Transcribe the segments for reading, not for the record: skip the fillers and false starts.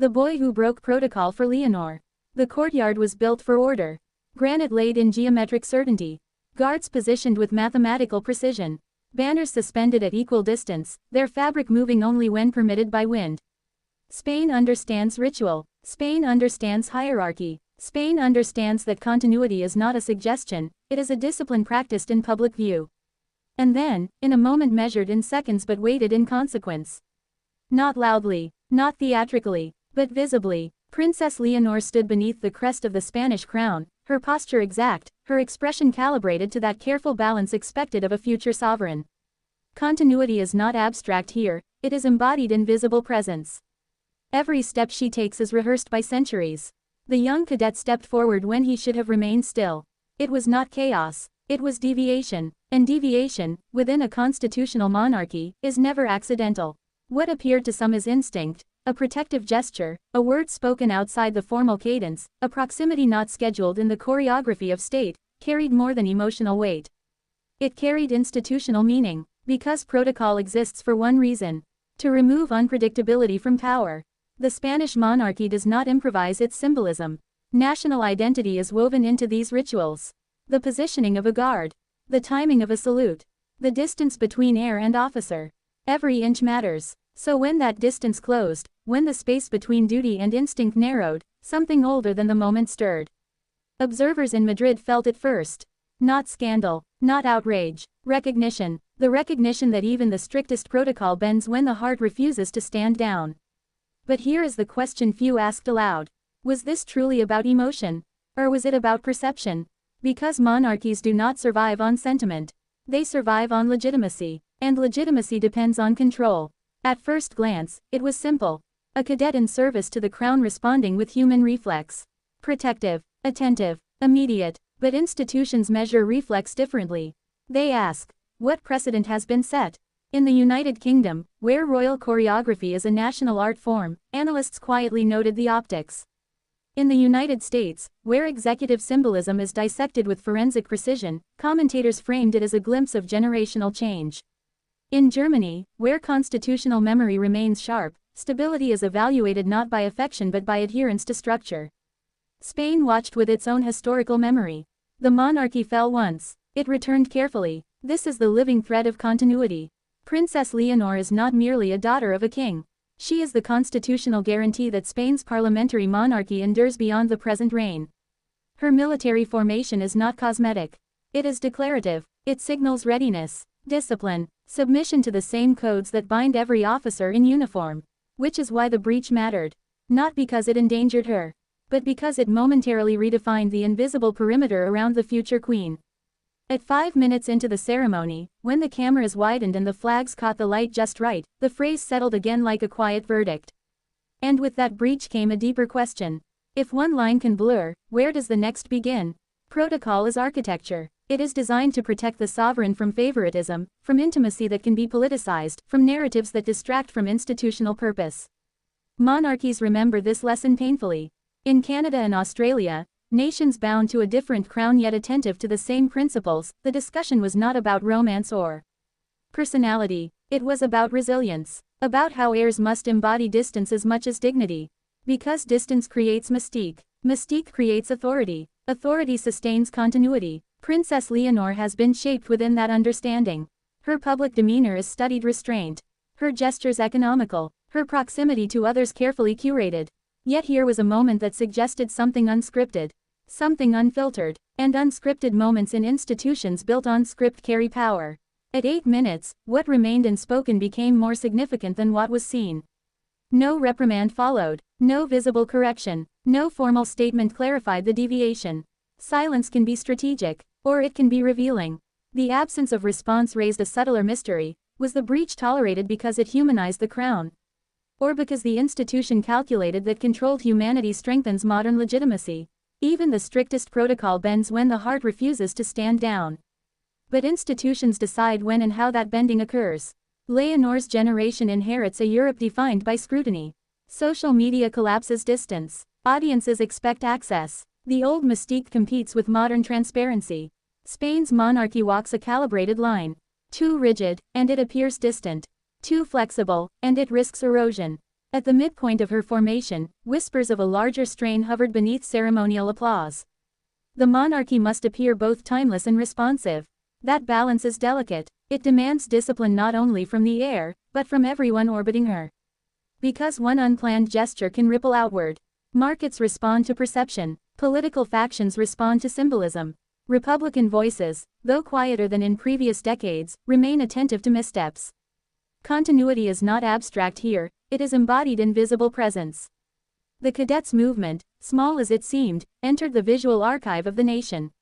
The boy who broke protocol for Leonor. The courtyard was built for order. Granite laid in geometric certainty. Guards positioned with mathematical precision. Banners suspended at equal distance, their fabric moving only when permitted by wind. Spain understands ritual. Spain understands hierarchy. Spain understands that continuity is not a suggestion, it is a discipline practiced in public view. And then, in a moment measured in seconds but weighted in consequence. Not loudly, not theatrically, but visibly, Princess Leonor stood beneath the crest of the Spanish crown, her posture exact, her expression calibrated to that careful balance expected of a future sovereign. Continuity is not abstract here, it is embodied in visible presence. Every step she takes is rehearsed by centuries. The young cadet stepped forward when he should have remained still. It was not chaos, it was deviation, and deviation, within a constitutional monarchy, is never accidental. What appeared to some as instinct, a protective gesture, a word spoken outside the formal cadence, a proximity not scheduled in the choreography of state, carried more than emotional weight. It carried institutional meaning, because protocol exists for one reason: to remove unpredictability from power. The Spanish monarchy does not improvise its symbolism. National identity is woven into these rituals. The positioning of a guard. The timing of a salute. The distance between heir and officer. Every inch matters. So when that distance closed, when the space between duty and instinct narrowed, something older than the moment stirred. Observers in Madrid felt it first. Not scandal, not outrage, recognition. The recognition that even the strictest protocol bends when the heart refuses to stand down. But here is the question few asked aloud. Was this truly about emotion? Or was it about perception? Because monarchies do not survive on sentiment. They survive on legitimacy. And legitimacy depends on control. At first glance, it was simple. A cadet in service to the crown responding with human reflex. Protective, attentive, immediate. But institutions measure reflex differently. They ask, what precedent has been set? In the United Kingdom, where royal choreography is a national art form, analysts quietly noted the optics. In the United States, where executive symbolism is dissected with forensic precision, commentators framed it as a glimpse of generational change. In Germany, where constitutional memory remains sharp, stability is evaluated not by affection but by adherence to structure. Spain watched with its own historical memory. The monarchy fell once. It returned carefully. This is the living thread of continuity. Princess Leonor is not merely a daughter of a king. She is the constitutional guarantee that Spain's parliamentary monarchy endures beyond the present reign. Her military formation is not cosmetic. It is declarative. It signals readiness, discipline, submission to the same codes that bind every officer in uniform. Which is why the breach mattered. Not because it endangered her, but because it momentarily redefined the invisible perimeter around the future queen. At 5 minutes into the ceremony, when the cameras widened and the flags caught the light just right, the phrase settled again like a quiet verdict. And with that breach came a deeper question. If one line can blur, where does the next begin? Protocol is architecture. It is designed to protect the sovereign from favoritism, from intimacy that can be politicized, from narratives that distract from institutional purpose. Monarchies remember this lesson painfully. In Canada and Australia, nations bound to a different crown yet attentive to the same principles, the discussion was not about romance or personality. It was about resilience. About how heirs must embody distance as much as dignity. Because distance creates mystique. Mystique creates authority. Authority sustains continuity. Princess Leonor has been shaped within that understanding. Her public demeanor is studied restraint. Her gestures economical. Her proximity to others carefully curated. Yet here was a moment that suggested something unscripted. Something unfiltered. And unscripted moments in institutions built on script carry power. At 8 minutes, what remained unspoken became more significant than what was seen. No reprimand followed. No visible correction. No formal statement clarified the deviation. Silence can be strategic, or it can be revealing. The absence of response raised a subtler mystery. Was the breach tolerated because it humanized the crown? Or because the institution calculated that controlled humanity strengthens modern legitimacy? Even the strictest protocol bends when the heart refuses to stand down. But institutions decide when and how that bending occurs. Leonor's generation inherits a Europe defined by scrutiny. Social media collapses distance. Audiences expect access. The old mystique competes with modern transparency. Spain's monarchy walks a calibrated line. Too rigid, and it appears distant. Too flexible, and it risks erosion. At the midpoint of her formation, whispers of a larger strain hovered beneath ceremonial applause. The monarchy must appear both timeless and responsive. That balance is delicate. It demands discipline not only from the heir, but from everyone orbiting her. Because one unplanned gesture can ripple outward. Markets respond to perception. Political factions respond to symbolism. Republican voices, though quieter than in previous decades, remain attentive to missteps. Continuity is not abstract here, it is embodied in visible presence. The cadets movement, small as it seemed, entered the visual archive of the nation.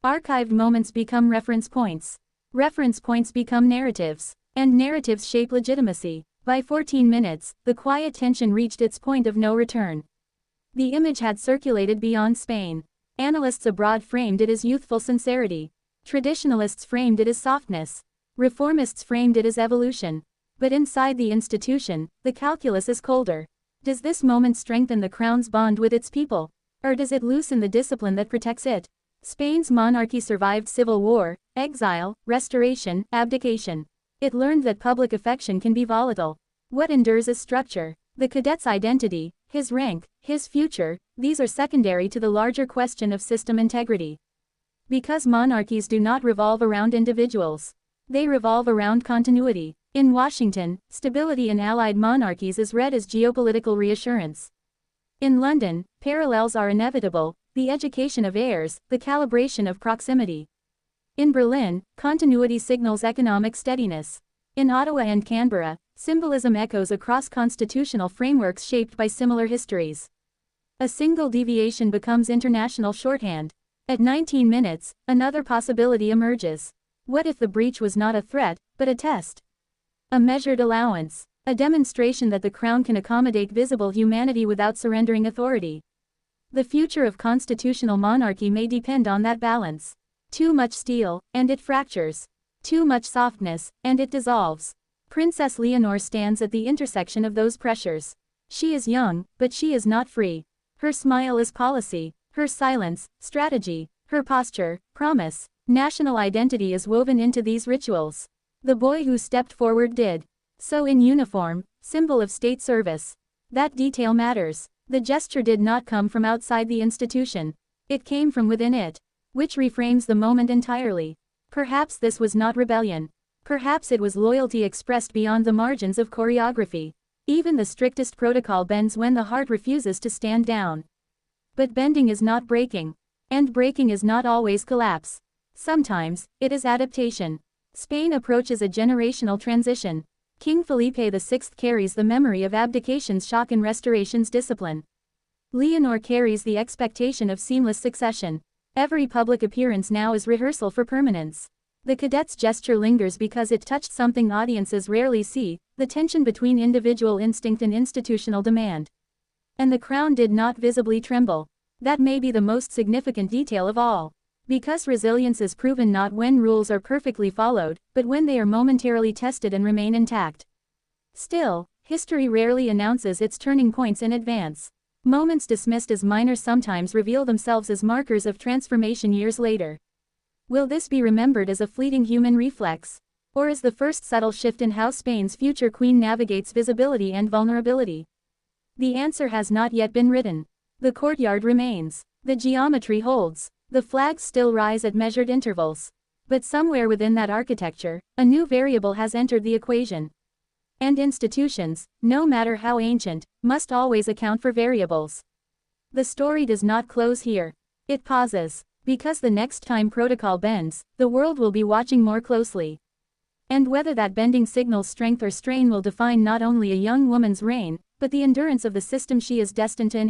Archived moments become reference points. Reference points become narratives. And narratives shape legitimacy. By 14 minutes, the quiet tension reached its point of no return. The image had circulated beyond Spain. Analysts abroad framed it as youthful sincerity. Traditionalists framed it as softness. Reformists framed it as evolution. But inside the institution, the calculus is colder. Does this moment strengthen the crown's bond with its people? Or does it loosen the discipline that protects it? Spain's monarchy survived civil war, exile, restoration, abdication. It learned that public affection can be volatile. What endures is structure. The cadet's identity, his rank, his future, these are secondary to the larger question of system integrity. Because monarchies do not revolve around individuals. They revolve around continuity. In Washington, stability in allied monarchies is read as geopolitical reassurance. In London, parallels are inevitable, the education of heirs, the calibration of proximity. In Berlin, continuity signals economic steadiness. In Ottawa and Canberra, symbolism echoes across constitutional frameworks shaped by similar histories. A single deviation becomes international shorthand. At 19 minutes, another possibility emerges. What if the breach was not a threat, but a test? A measured allowance. A demonstration that the crown can accommodate visible humanity without surrendering authority. The future of constitutional monarchy may depend on that balance. Too much steel, and it fractures. Too much softness, and it dissolves. Princess Leonor stands at the intersection of those pressures. She is young, but she is not free. Her smile is policy, her silence, strategy, her posture, promise. National identity is woven into these rituals. The boy who stepped forward did so in uniform, symbol of state service. That detail matters. The gesture did not come from outside the institution. It came from within it, which reframes the moment entirely. Perhaps this was not rebellion. Perhaps it was loyalty expressed beyond the margins of choreography. Even the strictest protocol bends when the heart refuses to stand down. But bending is not breaking. And breaking is not always collapse. Sometimes, it is adaptation. Spain approaches a generational transition. King Felipe VI carries the memory of abdication's shock and restoration's discipline. Leonor carries the expectation of seamless succession. Every public appearance now is rehearsal for permanence. The cadet's gesture lingers because it touched something audiences rarely see, the tension between individual instinct and institutional demand. And the crown did not visibly tremble. That may be the most significant detail of all. Because resilience is proven not when rules are perfectly followed, but when they are momentarily tested and remain intact. Still, history rarely announces its turning points in advance. Moments dismissed as minor sometimes reveal themselves as markers of transformation years later. Will this be remembered as a fleeting human reflex? Or as the first subtle shift in how Spain's future queen navigates visibility and vulnerability? The answer has not yet been written. The courtyard remains. The geometry holds. The flags still rise at measured intervals. But somewhere within that architecture, a new variable has entered the equation. And institutions, no matter how ancient, must always account for variables. The story does not close here. It pauses. Because the next time protocol bends, the world will be watching more closely. And whether that bending signals strength or strain will define not only a young woman's reign, but the endurance of the system she is destined to inherit.